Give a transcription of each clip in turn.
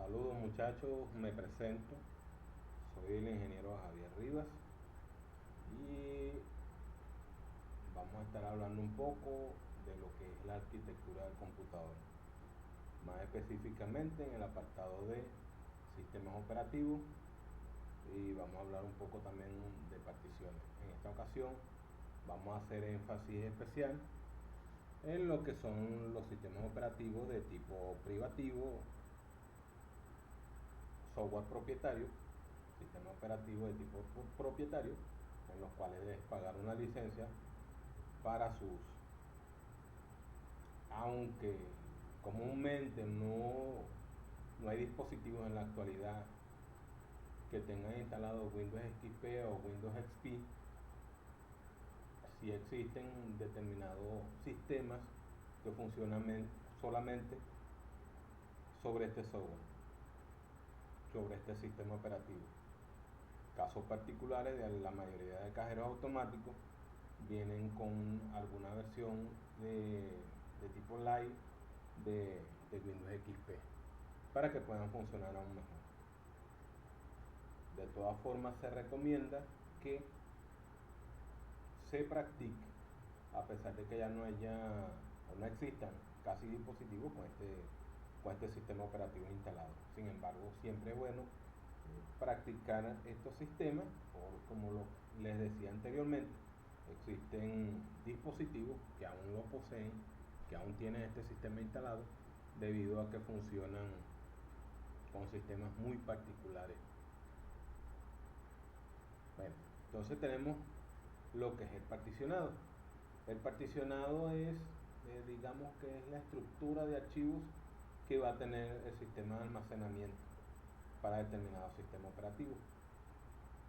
Saludos muchachos, me presento, soy el ingeniero Javier Rivas y vamos a estar hablando un poco de lo que es la arquitectura del computador, más específicamente en el apartado de sistemas operativos, y vamos a hablar un poco también de particiones. En esta ocasión vamos a hacer énfasis especial en lo que son los sistemas operativos de tipo privativo, software propietario, sistema operativo de tipo propietario, en los cuales debes pagar una licencia para su uso. Aunque comúnmente no hay dispositivos en la actualidad que tengan instalado Windows XP o Windows XP, sí existen determinados sistemas que funcionan solamente sobre este software, sobre este sistema operativo. Casos particulares de la mayoría de cajeros automáticos vienen con alguna versión de tipo light de Windows XP para que puedan funcionar aún mejor. De todas formas, se recomienda que se practique, a pesar de que ya no haya o no existan casi dispositivos con este sistema operativo instalado. Sin embargo, siempre es bueno practicar estos sistemas, o como les decía anteriormente, existen dispositivos que aún lo poseen, que aún tienen este sistema instalado, debido a que funcionan con sistemas muy particulares. Bueno, entonces tenemos lo que es el particionado. El particionado es, digamos que es la estructura de archivos que va a tener el sistema de almacenamiento para determinado sistema operativo.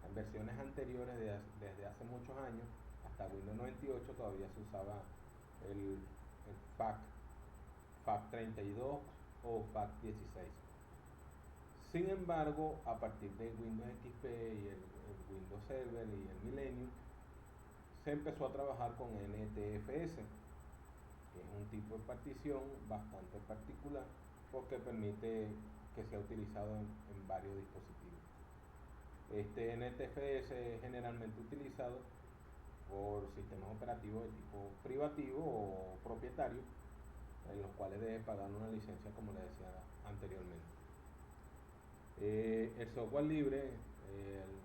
En versiones anteriores, desde hace muchos años, hasta Windows 98, todavía se usaba el FAT32 o FAT16. Sin embargo, a partir de Windows XP y el Windows Server y el Millennium, se empezó a trabajar con NTFS, que es un tipo de partición bastante particular porque permite que sea utilizado en varios dispositivos. Este NTFS es generalmente utilizado por sistemas operativos de tipo privativo o propietario, en los cuales debe pagar una licencia, como les decía anteriormente. El software libre,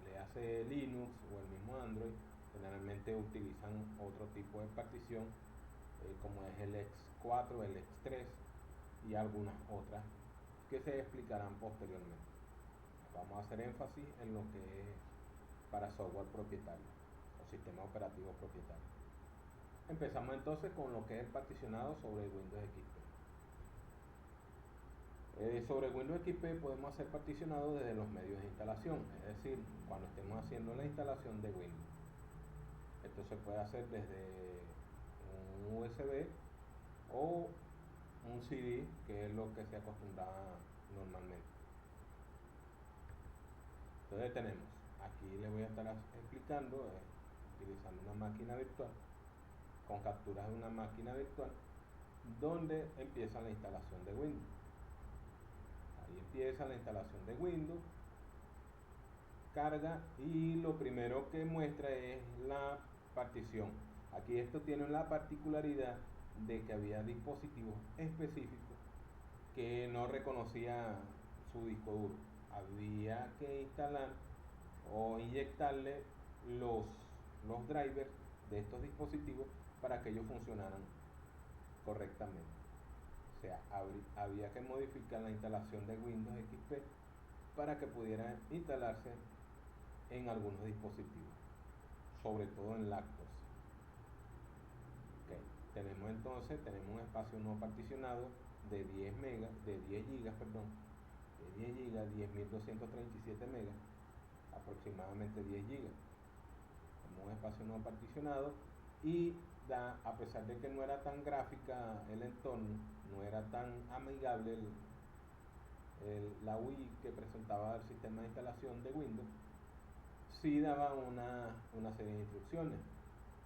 le hace Linux o el mismo Android, generalmente utilizan otro tipo de partición, como es el X4, el X3 y algunas otras que se explicarán posteriormente. Vamos a hacer énfasis en lo que es para software propietario o sistema operativo propietario. Empezamos entonces con lo que es el particionado sobre Windows XP. Sobre Windows XP podemos hacer particionado desde los medios de instalación, es decir, cuando estemos haciendo la instalación de Windows. Esto se puede hacer desde un USB o un CD, que es lo que se acostumbra normalmente. Entonces tenemos, aquí les voy a estar explicando, utilizando una máquina virtual, con capturas de una máquina virtual, donde empieza la instalación de Windows. Ahí empieza la instalación de Windows, carga, y lo primero que muestra es la partición. Aquí esto tiene la particularidad de que había dispositivos específicos que no reconocía su disco duro. Había que instalar o inyectarle los drivers de estos dispositivos para que ellos funcionaran correctamente. O sea, había que modificar la instalación de Windows XP para que pudiera instalarse en algunos dispositivos, sobre todo en lactos. Okay. Tenemos un espacio no particionado de 10 megas, de 10 gigas, perdón, de 10 gigas, 10.237 megas, aproximadamente 10 gigas. Tenemos un espacio no particionado y a pesar de que no era tan gráfica el entorno, no era tan amigable la UI que presentaba el sistema de instalación de Windows, sí daba una serie de instrucciones.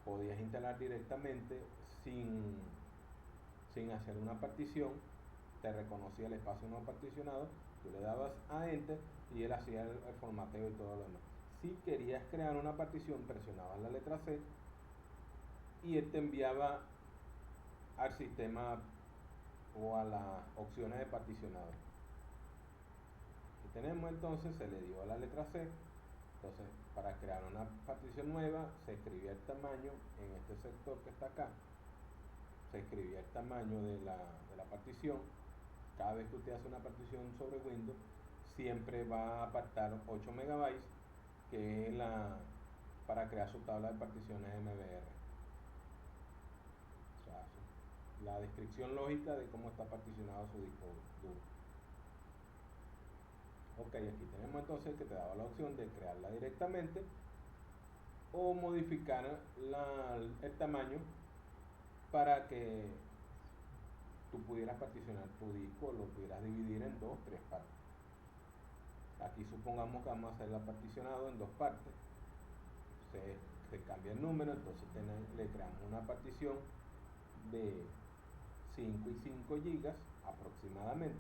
Podías instalar directamente sin hacer una partición, te reconocía el espacio no particionado, tú le dabas a Enter y él hacía el formateo y todo lo demás. Si querías crear una partición, presionabas la letra C y él te enviaba al sistema o a las opciones de particionado. Aquí tenemos entonces, se le dio a la letra C. Entonces, para crear una partición nueva, se escribía el tamaño en este sector que está acá. Se escribía el tamaño de la partición. Cada vez que usted hace una partición sobre Windows, siempre va a apartar 8 megabytes, que es para crear su tabla de particiones MBR. O sea, la descripción lógica de cómo está particionado su disco duro. Ok, aquí tenemos entonces que te daba la opción de crearla directamente o modificar el tamaño para que tú pudieras particionar tu disco, lo pudieras dividir en 2 o 3 partes. Aquí supongamos que vamos a hacerla particionado en 2 partes. Se cambia el número, entonces le creamos una partición de 5 y 5 gigas aproximadamente.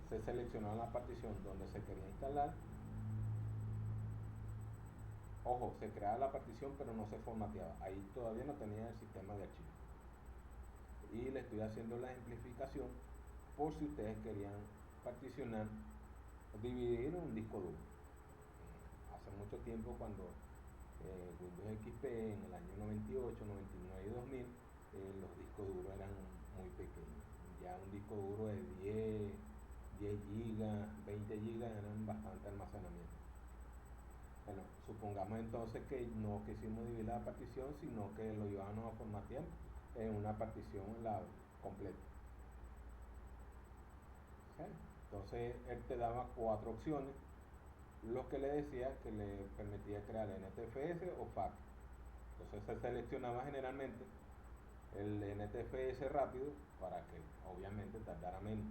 Se seleccionaba la partición donde se quería instalar. Ojo, se creaba la partición pero no se formateaba. Ahí todavía no tenía el sistema de archivos. Y le estoy haciendo la ejemplificación por si ustedes querían particionar, dividir un disco duro. Hace mucho tiempo, cuando Windows XP en el año 98, 99 y 2000, los discos duros eran muy pequeños. Ya un disco duro de 10 gigas, 20 gigas eran bastante almacenamiento. Bueno, supongamos entonces que no quisimos dividir la partición, sino que lo íbamos a formatear en una partición completa. ¿Sí? Entonces él te daba 4 opciones, lo que le decía que le permitía crear NTFS o FAT. Entonces se seleccionaba generalmente el NTFS rápido para que obviamente tardara menos.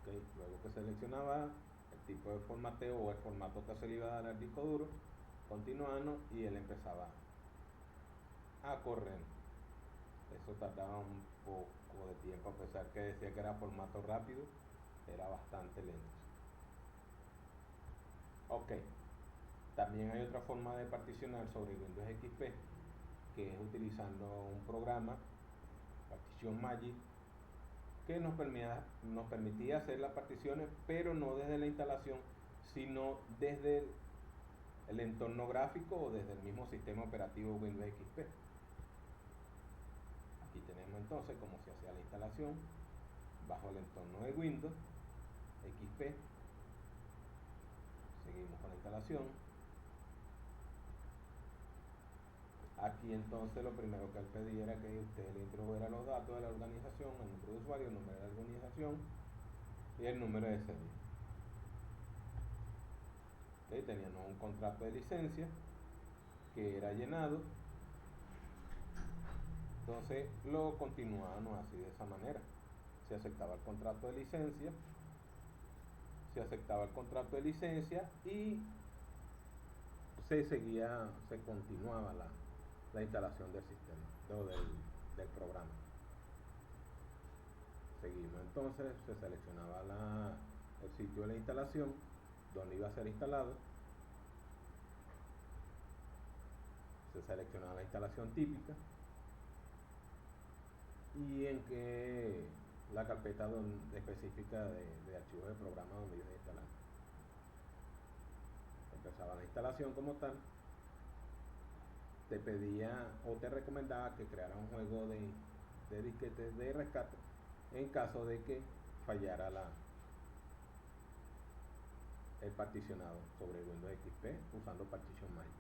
Okay. Luego que seleccionaba el tipo de formateo o el formato que se le iba a dar al disco duro, continuando, y él empezaba a correr. Eso tardaba un poco de tiempo, a pesar que decía que era formato rápido, era bastante lento. Ok, también hay otra forma de particionar sobre Windows XP, que es utilizando un programa, Partition Magic, que nos permitía hacer las particiones, pero no desde la instalación, sino desde el entorno gráfico o desde el mismo sistema operativo Windows XP. Aquí tenemos entonces cómo se hacía la instalación bajo el entorno de Windows XP. Seguimos con la instalación. Aquí entonces lo primero que él pedía era que usted le introdujera los datos de la organización, el nombre de usuario, el nombre de la organización y el número de serie. Okay, teníamos un contrato de licencia que era llenado. Entonces lo continuábamos así, de esa manera. Se aceptaba el contrato de licencia, y se continuaba la instalación del sistema o del programa. Seguimos entonces, se seleccionaba el sitio de la instalación, donde iba a ser instalado. Se seleccionaba la instalación típica y en que la carpeta específica de archivos de programa donde iba a instalar. Empezaba la instalación como tal. Te pedía o te recomendaba que creara un juego de disquetes de rescate en caso de que fallara el particionado sobre Windows XP usando Partition Magic.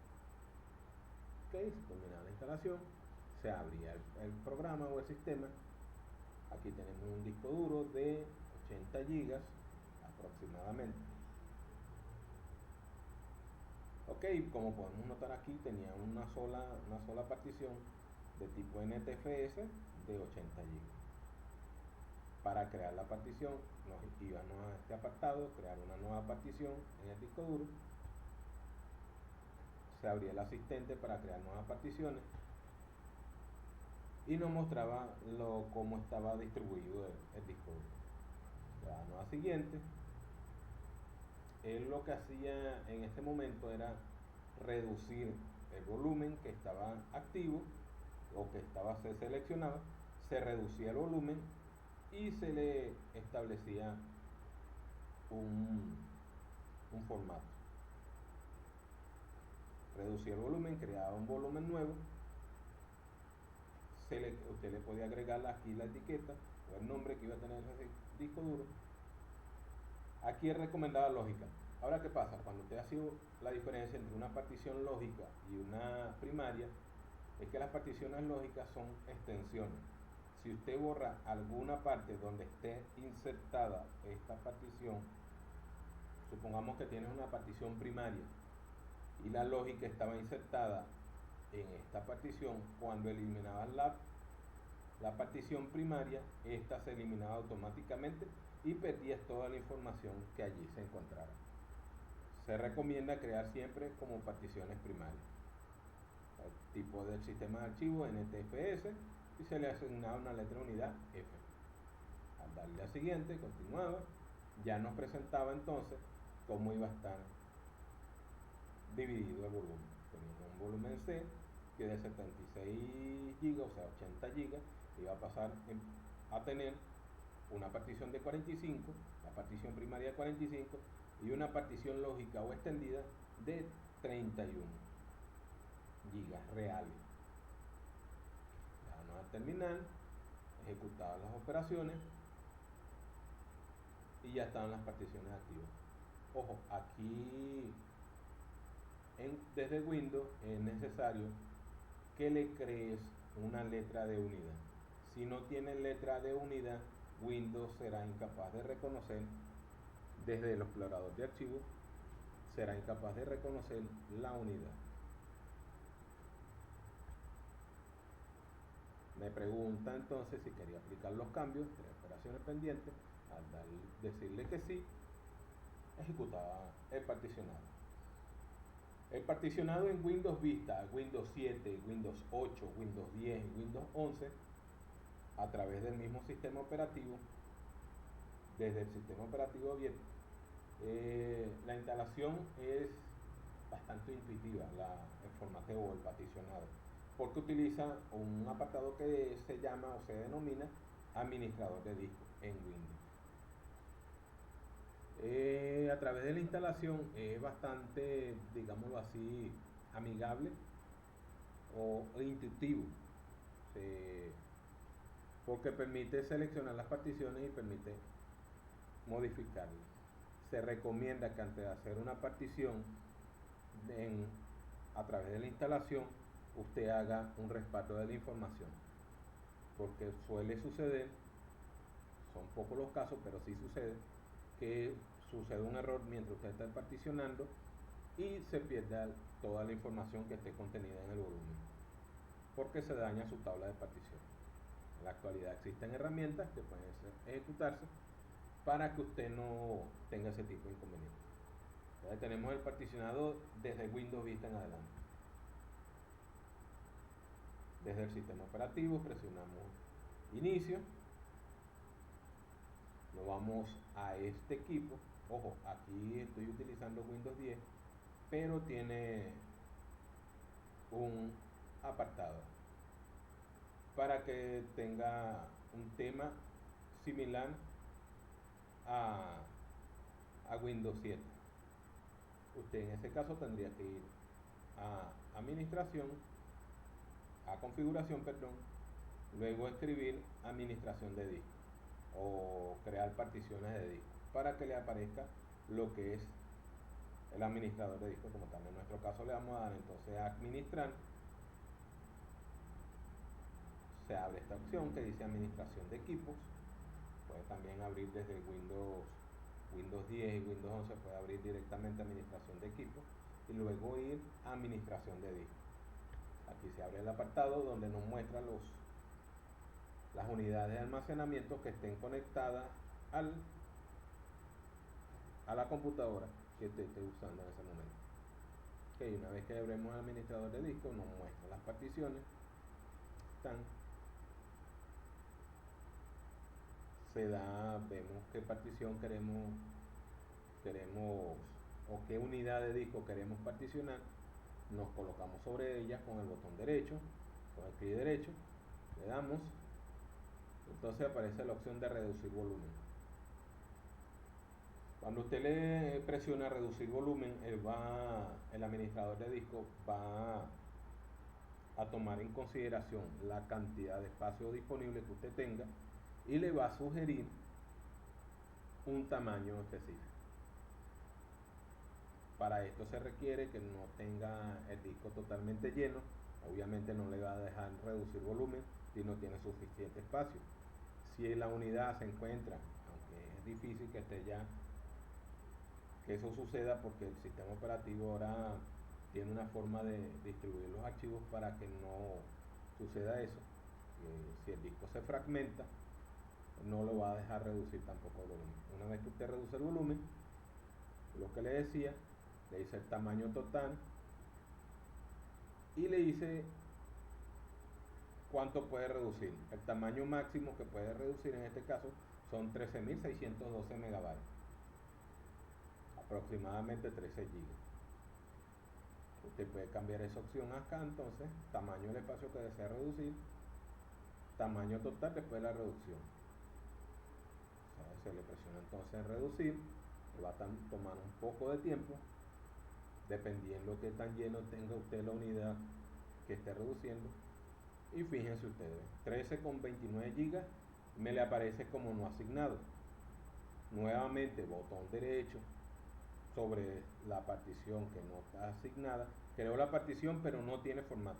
Ok, se terminaba la instalación, se abría el programa o el sistema. Aquí tenemos un disco duro de 80 gigas aproximadamente. Ok, como podemos notar aquí, tenía una sola partición de tipo NTFS de 80 gigas. Para crear la partición, nos íbamos a este apartado, crear una nueva partición en el disco duro. Se abría el asistente para crear nuevas particiones. y nos mostraba cómo estaba distribuido el disco duro. Le damos a siguiente. Él lo que hacía en este momento era reducir el volumen que estaba activo o que se seleccionaba, se reducía el volumen y se le establecía un formato. Reducía el volumen, creaba un volumen nuevo, usted le podía agregar aquí la etiqueta o el nombre que iba a tener ese disco duro. Aquí es recomendada lógica. Ahora, ¿qué pasa? Cuando usted hace la diferencia entre una partición lógica y una primaria, es que las particiones lógicas son extensiones. Si usted borra alguna parte donde esté insertada esta partición, supongamos que tienes una partición primaria y la lógica estaba insertada en esta partición, cuando eliminabas la partición primaria, esta se eliminaba automáticamente y perdías toda la información que allí se encontrara. Se recomienda crear siempre como particiones primarias. El tipo del sistema de archivo NTFS y se le asignaba una letra unidad F. Al darle a siguiente, continuaba, ya nos presentaba entonces cómo iba a estar dividido el volumen. Teníamos un volumen C que de 76 GB, o sea 80 GB, iba a pasar a tener una partición de 45, la partición primaria de 45 y una partición lógica o extendida de 31 GB reales. Vamos a terminar, ejecutadas las operaciones y ya estaban las particiones activas. Ojo, aquí desde Windows es necesario que le crees una letra de unidad. Si no tiene letra de unidad, Windows será incapaz de reconocer, desde el explorador de archivos, será incapaz de reconocer la unidad. Me pregunta entonces si quería aplicar los cambios de operaciones pendientes. Al decirle que sí, ejecutaba el particionado. El particionado en Windows Vista, Windows 7, Windows 8, Windows 10 y Windows 11, a través del mismo sistema operativo, desde el sistema operativo abierto, la instalación es bastante intuitiva, el formateo o el particionado, porque utiliza un apartado que se llama o se denomina administrador de disco en Windows. A través de la instalación es bastante, digámoslo así, amigable o intuitivo, porque permite seleccionar las particiones y permite modificarlas. Se recomienda que antes de hacer una partición a través de la instalación, usted haga un respaldo de la información, porque suele suceder, son pocos los casos, pero sí sucede, que sucede un error mientras usted está particionando y se pierda toda la información que esté contenida en el volumen, porque se daña su tabla de partición. En la actualidad existen herramientas que pueden ejecutarse para que usted no tenga ese tipo de inconvenientes. Entonces tenemos el particionado desde Windows Vista en adelante. Desde el sistema operativo presionamos inicio, nos vamos a este equipo. Ojo, aquí estoy utilizando Windows 10, pero tiene un apartado para que tenga un tema similar a Windows 7. Usted en ese caso tendría que ir a administración, a configuración, perdón, luego escribir administración de disco o crear particiones de disco para que le aparezca lo que es el administrador de disco como tal. En nuestro caso le vamos a dar entonces a administrar. Se abre esta opción que dice administración de equipos. Puede también abrir desde Windows 10 y Windows 11, puede abrir directamente administración de equipos y luego ir a administración de disco. Aquí se abre el apartado donde nos muestra las unidades de almacenamiento que estén conectadas a la computadora que usted esté usando en ese momento. Okay, una vez que abremos el administrador de disco, nos muestra las particiones. Están se da, vemos qué partición queremos o qué unidad de disco queremos particionar, nos colocamos sobre ella con el botón derecho, con el clic derecho, le damos, entonces aparece la opción de reducir volumen. Cuando usted le presiona reducir volumen, el administrador de disco va a tomar en consideración la cantidad de espacio disponible que usted tenga y le va a sugerir un tamaño específico. Para esto se requiere que no tenga el disco totalmente lleno, obviamente no le va a dejar reducir volumen si no tiene suficiente espacio. Si la unidad se encuentra, aunque es difícil que esté ya, que eso suceda porque el sistema operativo ahora tiene una forma de distribuir los archivos para que no suceda eso. Si el disco se fragmenta, no lo va a dejar reducir tampoco el volumen. Una vez que usted reduce el volumen, lo que le decía, le dice el tamaño total y le dice cuánto puede reducir. El tamaño máximo que puede reducir en este caso son 13.612 megabytes, aproximadamente 13 gigas. Usted puede cambiar esa opción acá, entonces, tamaño del espacio que desea reducir, tamaño total después de la reducción. Se le presiona entonces en reducir, le va a tomar un poco de tiempo, dependiendo que tan lleno tenga usted la unidad que esté reduciendo. Y fíjense ustedes, 13,29 gigas me le aparece como no asignado. Nuevamente, botón derecho sobre la partición que no está asignada. Creo la partición pero no tiene formato.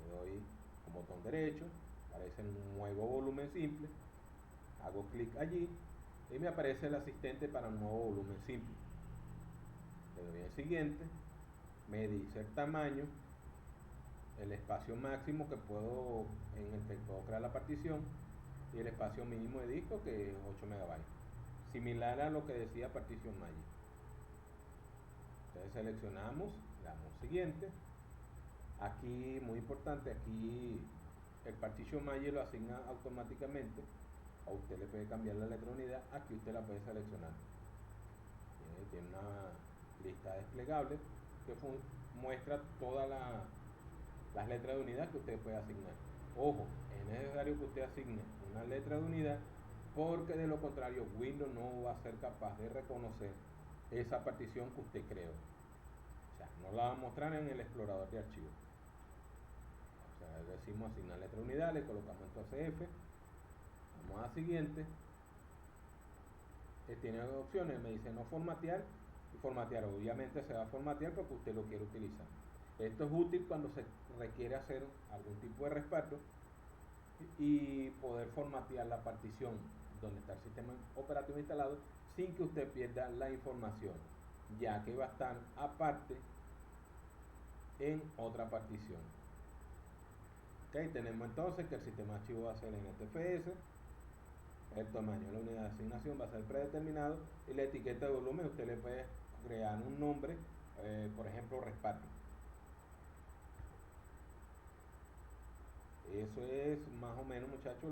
Le doy con botón derecho, aparece un nuevo volumen simple, hago clic allí y me aparece el asistente para un nuevo volumen simple. Le doy en siguiente, me dice el tamaño, el espacio máximo que puedo, en el que puedo crear la partición, y el espacio mínimo de disco, que es 8 megabytes, similar a lo que decía partición Magic. Entonces seleccionamos, le damos siguiente. Aquí, muy importante, aquí el partition Magic lo asigna automáticamente, o usted le puede cambiar la letra unidad, aquí usted la puede seleccionar. Tiene una lista desplegable que muestra todas las letras de unidad que usted puede asignar. Ojo, es necesario que usted asigne una letra de unidad porque de lo contrario Windows no va a ser capaz de reconocer esa partición que usted creó. O sea, no la va a mostrar en el explorador de archivos. O sea, decimos asignar letra de unidad, le colocamos entonces F, vamos a siguiente. Tiene dos opciones, me dice no formatear y formatear. Obviamente se va a formatear porque usted lo quiere utilizar. Esto es útil cuando se requiere hacer algún tipo de respaldo y poder formatear la partición donde está el sistema operativo instalado sin que usted pierda la información, ya que va a estar aparte en otra partición. Ok, tenemos entonces que el sistema de archivo va a ser en NTFS, el tamaño de la unidad de asignación va a ser predeterminado y la etiqueta de volumen usted le puede crear un nombre, por ejemplo respaldo. Eso es más o menos, muchachos,